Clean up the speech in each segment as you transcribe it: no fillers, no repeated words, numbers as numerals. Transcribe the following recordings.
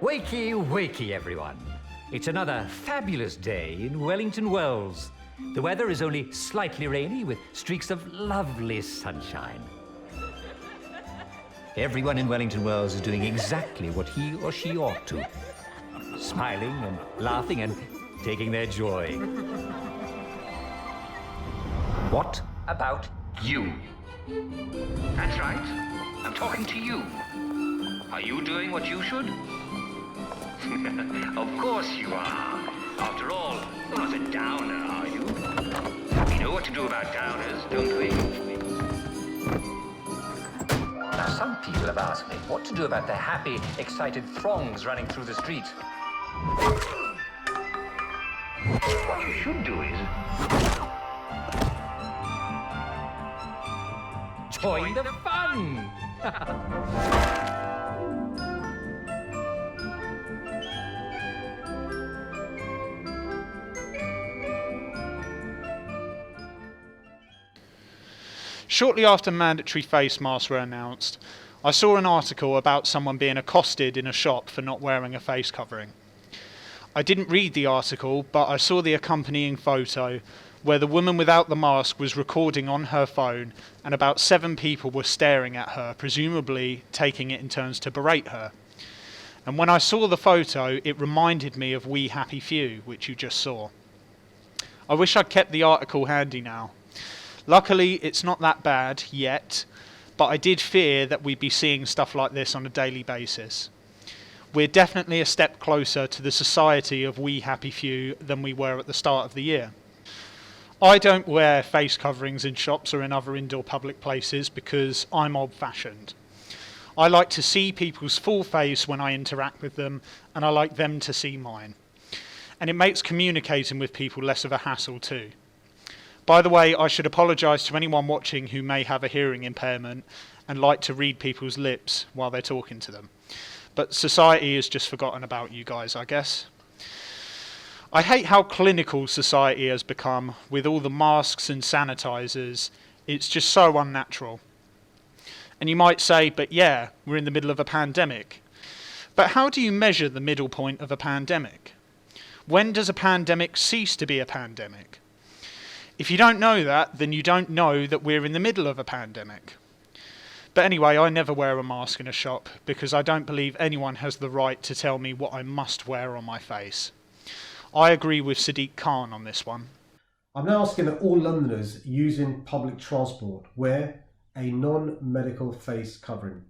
Wakey, wakey, everyone. It's another fabulous day in Wellington Wells. The weather is only slightly rainy with streaks of lovely sunshine. Everyone in Wellington Wells is doing exactly what he or she ought to. Smiling and laughing and taking their joy. What about you? That's right. I'm talking to you. Are you doing what you should? Of course you are. After all, you're not a downer, are you? We know what to do about downers, don't we? Now, some people have asked me what to do about the happy, excited throngs running through the street. What you should do is... Join the fun! Shortly after mandatory face masks were announced, I saw an article about someone being accosted in a shop for not wearing a face covering. I didn't read the article, but I saw the accompanying photo where the woman without the mask was recording on her phone and about 7 people were staring at her, presumably taking it in turns to berate her. And when I saw the photo, it reminded me of We Happy Few, which you just saw. I wish I'd kept the article handy now. Luckily, it's not that bad yet, but I did fear that we'd be seeing stuff like this on a daily basis. We're definitely a step closer to the society of We Happy Few than we were at the start of the year. I don't wear face coverings in shops or in other indoor public places because I'm old-fashioned. I like to see people's full face when I interact with them, and I like them to see mine. And it makes communicating with people less of a hassle too. By the way, I should apologise to anyone watching who may have a hearing impairment and like to read people's lips while they're talking to them. But society has just forgotten about you guys, I guess. I hate how clinical society has become with all the masks and sanitisers. It's just so unnatural. And you might say, but yeah, we're in the middle of a pandemic. But how do you measure the middle point of a pandemic? When does a pandemic cease to be a pandemic? If you don't know that, then you don't know that we're in the middle of a pandemic. But anyway, I never wear a mask in a shop because I don't believe anyone has the right to tell me what I must wear on my face. I agree with Sadiq Khan on this one. I'm now asking that all Londoners using public transport wear a non-medical face covering.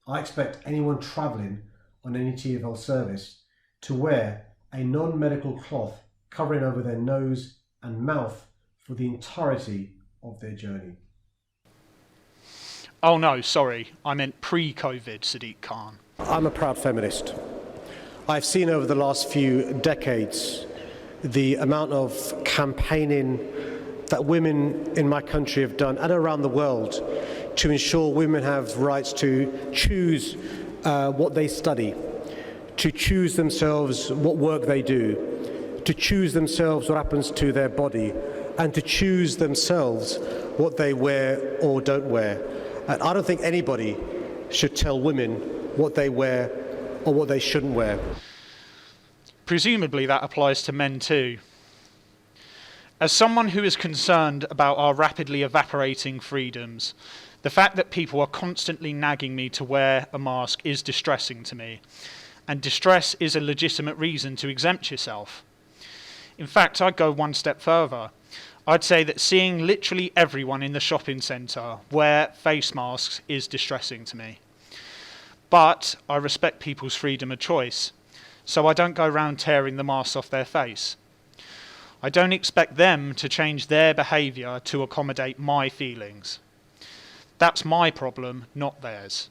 I expect anyone travelling on any TfL service to wear a non-medical cloth covering over their nose and mouth for the entirety of their journey. Oh no, sorry, I meant pre-COVID Sadiq Khan. I'm a proud feminist. I've seen over the last few decades the amount of campaigning that women in my country have done and around the world to ensure women have rights to choose what they study, to choose themselves what work they do, to choose themselves what happens to their body, and to choose themselves what they wear or don't wear. And I don't think anybody should tell women what they wear or what they shouldn't wear. Presumably that applies to men too. As someone who is concerned about our rapidly evaporating freedoms, the fact that people are constantly nagging me to wear a mask is distressing to me. And distress is a legitimate reason to exempt yourself. In fact, I'd go one step further. I'd say that seeing literally everyone in the shopping centre wear face masks is distressing to me. But I respect people's freedom of choice, so I don't go around tearing the masks off their face. I don't expect them to change their behaviour to accommodate my feelings. That's my problem, not theirs.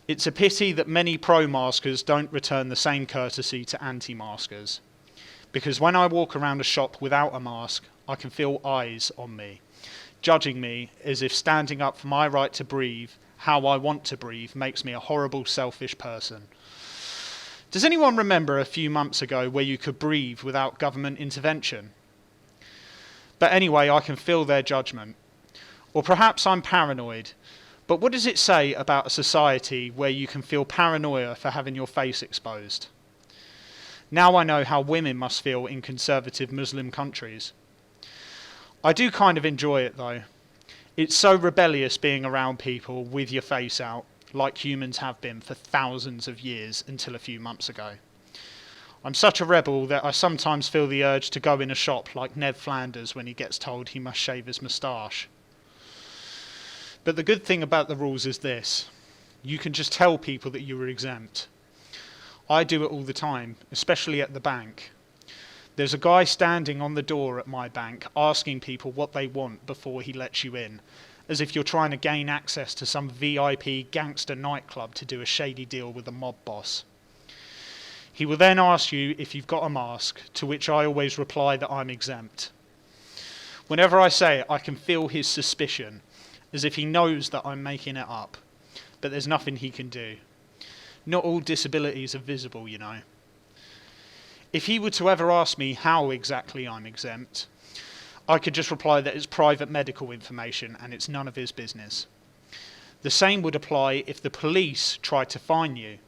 It's a pity that many pro-maskers don't return the same courtesy to anti-maskers. Because when I walk around a shop without a mask, I can feel eyes on me, judging me as if standing up for my right to breathe, how I want to breathe, makes me a horrible, selfish person. Does anyone remember a few months ago where you could breathe without government intervention? But anyway, I can feel their judgment. Or perhaps I'm paranoid, But what does it say about a society where you can feel paranoia for having your face exposed? Now I know how women must feel in conservative Muslim countries. I do kind of enjoy it though. It's so rebellious being around people with your face out, like humans have been for thousands of years until a few months ago. I'm such a rebel that I sometimes feel the urge to go in a shop like Ned Flanders when he gets told he must shave his moustache. But the good thing about the rules is this: you can just tell people that you are exempt. I do it all the time, especially at the bank. There's a guy standing on the door at my bank asking people what they want before he lets you in, as if you're trying to gain access to some VIP gangster nightclub to do a shady deal with a mob boss. He will then ask you if you've got a mask, to which I always reply that I'm exempt. Whenever I say it, I can feel his suspicion, as if he knows that I'm making it up, but there's nothing he can do. Not all disabilities are visible, you know. If he were to ever ask me how exactly I'm exempt, I could just reply that it's private medical information and it's none of his business. The same would apply if the police tried to fine you.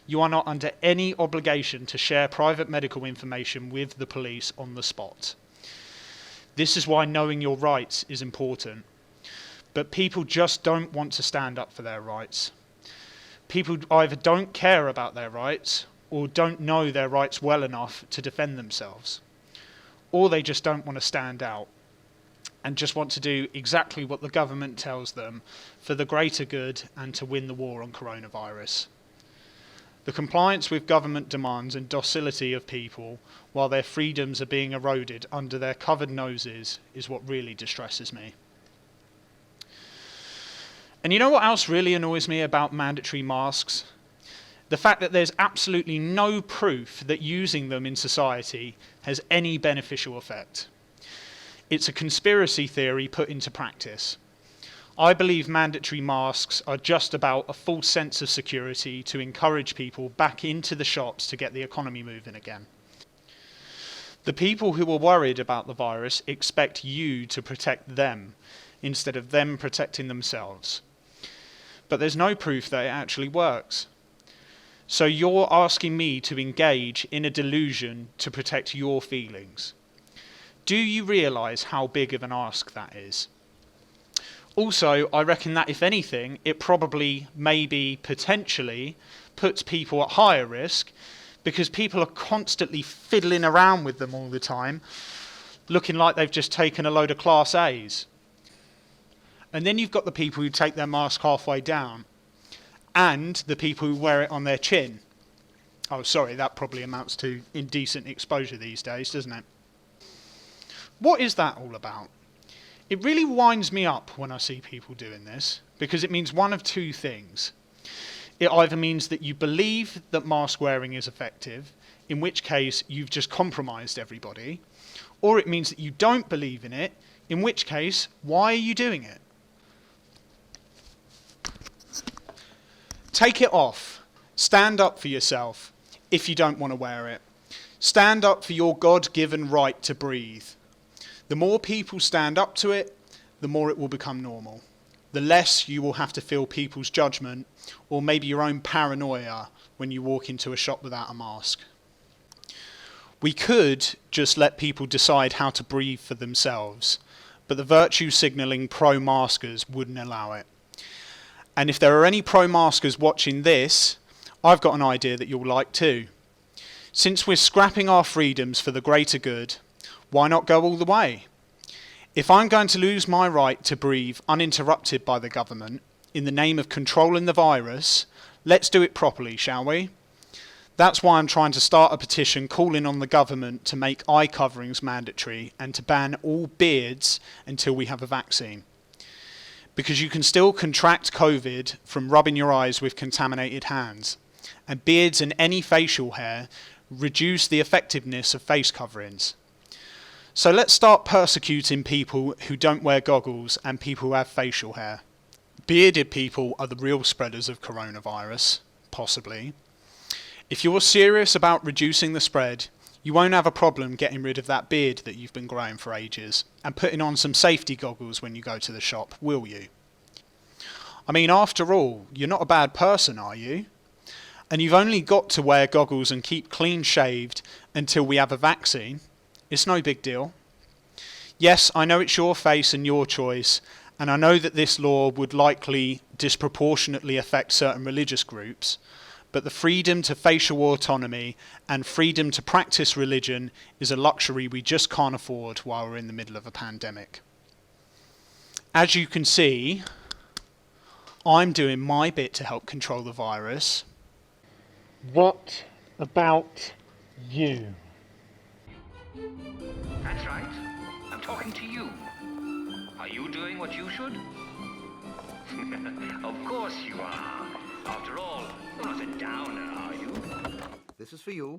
You are not under any obligation to share private medical information with the police on the spot. This is why knowing your rights is important. But people just don't want to stand up for their rights. People either don't care about their rights or don't know their rights well enough to defend themselves. Or they just don't want to stand out and just want to do exactly what the government tells them for the greater good and to win the war on coronavirus. The compliance with government demands and docility of people while their freedoms are being eroded under their covered noses is what really distresses me. And you know what else really annoys me about mandatory masks? The fact that there's absolutely no proof that using them in society has any beneficial effect. It's a conspiracy theory put into practice. I believe mandatory masks are just about a false sense of security to encourage people back into the shops to get the economy moving again. The people who are worried about the virus expect you to protect them instead of them protecting themselves. But there's no proof that it actually works. So you're asking me to engage in a delusion to protect your feelings. Do you realise how big of an ask that is? Also, I reckon that if anything, it probably, maybe, potentially puts people at higher risk because people are constantly fiddling around with them all the time, looking like they've just taken a load of Class A's. And then you've got the people who take their mask halfway down, and the people who wear it on their chin. Oh, sorry, that probably amounts to indecent exposure these days, doesn't it? What is that all about? It really winds me up when I see people doing this, because it means one of two things. It either means that you believe that mask wearing is effective, in which case you've just compromised everybody, or it means that you don't believe in it, in which case, why are you doing it? Take it off. Stand up for yourself if you don't want to wear it. Stand up for your God-given right to breathe. The more people stand up to it, the more it will become normal. The less you will have to feel people's judgment or maybe your own paranoia when you walk into a shop without a mask. We could just let people decide how to breathe for themselves, but the virtue signalling pro-maskers wouldn't allow it. And if there are any pro-maskers watching this, I've got an idea that you'll like too. Since we're scrapping our freedoms for the greater good, why not go all the way? If I'm going to lose my right to breathe uninterrupted by the government in the name of controlling the virus, let's do it properly, shall we? That's why I'm trying to start a petition calling on the government to make eye coverings mandatory and to ban all beards until we have a vaccine. Because you can still contract COVID from rubbing your eyes with contaminated hands, and beards and any facial hair reduce the effectiveness of face coverings. So let's start persecuting people who don't wear goggles and people who have facial hair. Bearded people are the real spreaders of coronavirus, possibly. If you're serious about reducing the spread, you won't have a problem getting rid of that beard that you've been growing for ages and putting on some safety goggles when you go to the shop, will you? I mean, after all, you're not a bad person, are you? And you've only got to wear goggles and keep clean shaved until we have a vaccine. It's no big deal. Yes, I know it's your face and your choice, and I know that this law would likely disproportionately affect certain religious groups, but the freedom to facial autonomy and freedom to practice religion is a luxury we just can't afford while we're in the middle of a pandemic. As you can see, I'm doing my bit to help control the virus. What about you? That's right. I'm talking to you. Are you doing what you should? Of course you are. After all, you're not a downer, are you? This is for you.